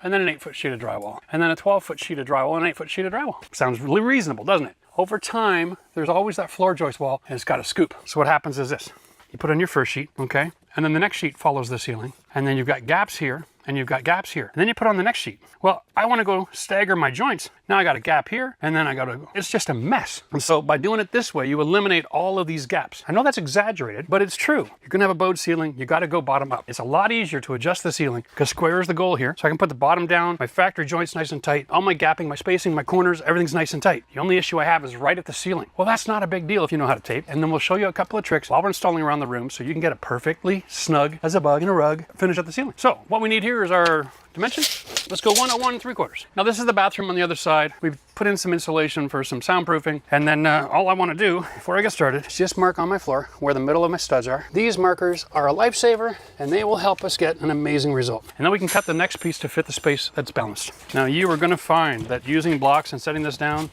and then an 8-foot sheet of drywall, and then a 12-foot sheet of drywall, and an 8-foot sheet of drywall. Sounds really reasonable, doesn't it? Over time, there's always that floor joist wall, and it's got a scoop. So what happens is this. You put on your first sheet, okay? And then the next sheet follows the ceiling, and then you've got gaps here, and you've got gaps here. And then you put on the next sheet. Well, I want to go stagger my joints. Now I got a gap here, and then I got to go. It's just a mess. And so by doing it this way, you eliminate all of these gaps. I know that's exaggerated, but it's true. You're going to have a bowed ceiling. You got to go bottom up. It's a lot easier to adjust the ceiling because square is the goal here. So I can put the bottom down, my factory joints nice and tight, all my gapping, my spacing, my corners, everything's nice and tight. The only issue I have is right at the ceiling. Well, that's not a big deal if you know how to tape. And then we'll show you a couple of tricks while we're installing around the room so you can get it perfectly snug as a bug in a rug, finish at the ceiling. So what we need here is our dimensions. Let's go 101 3/4. Now this is the bathroom on the other side. We've put in some insulation for some soundproofing. And then all I want to do before I get started is just mark on my floor where the middle of my studs are. These markers are a lifesaver and they will help us get an amazing result. And then we can cut the next piece to fit the space that's balanced. Now you are going to find that using blocks and setting this down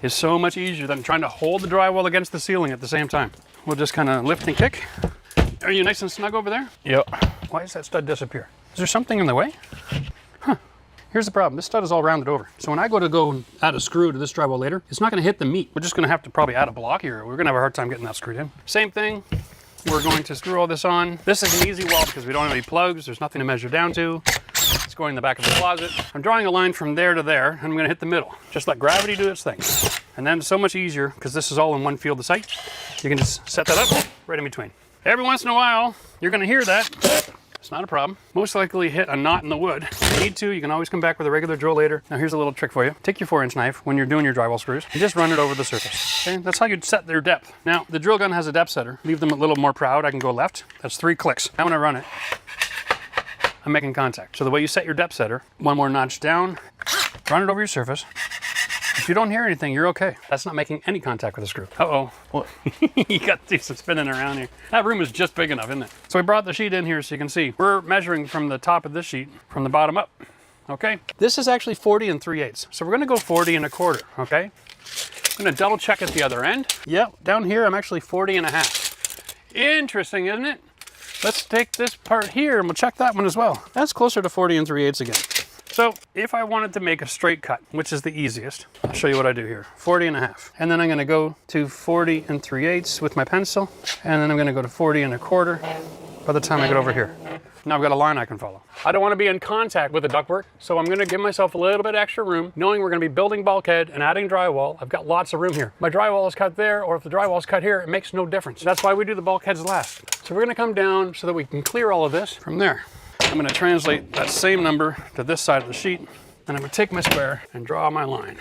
is so much easier than trying to hold the drywall against the ceiling at the same time. We'll just kind of lift and kick. Are you nice and snug over there? Yep. Why does that stud disappear? Is there something in the way? Huh. Here's the problem. This stud is all rounded over. So when I go add a screw to this drywall later, it's not going to hit the meat. We're just going to have to probably add a block here. We're going to have a hard time getting that screwed in. Same thing. We're going to screw all this on. This is an easy wall because we don't have any plugs. There's nothing to measure down to. It's going in the back of the closet. I'm drawing a line from there to there, and I'm going to hit the middle. Just let gravity do its thing. And then it's so much easier because this is all in one field of sight. You can just set that up right in between. Every once in a while, you're going to hear that. It's not a problem. Most likely hit a knot in the wood. If you need to, you can always come back with a regular drill later. Now here's a little trick for you. Take your 4-inch knife when you're doing your drywall screws and just run it over the surface. Okay, that's how you'd set their depth. Now the drill gun has a depth setter. Leave them a little more proud. I can go left. That's 3 clicks. Now when I run it, I'm making contact. So the way you set your depth setter, one more notch down, run it over your surface. If you don't hear anything, you're okay. That's not making any contact with the screw. Uh-oh. Well, you got to do some spinning around here. That room is just big enough, isn't it? So we brought the sheet in here so you can see. We're measuring from the top of this sheet, from the bottom up. Okay? This is actually 40 3/8. So we're gonna go 40 1/4, okay? I'm gonna double check at the other end. Yep, down here I'm actually 40 1/2. Interesting, isn't it? Let's take this part here and we'll check that one as well. That's closer to 40 3/8 again. So if I wanted to make a straight cut, which is the easiest, I'll show you what I do here. 40 1/2. And then I'm gonna go to 40 3/8 with my pencil. And then I'm gonna go to 40 1/4 by the time I get over here. Now I've got a line I can follow. I don't wanna be in contact with the ductwork, so I'm gonna give myself a little bit extra room, knowing we're gonna be building bulkhead and adding drywall. I've got lots of room here. My drywall is cut there, or if the drywall is cut here, it makes no difference. That's why we do the bulkheads last. So we're gonna come down so that we can clear all of this from there. I'm going to translate that same number to this side of the sheet, and I'm going to take my square and draw my line.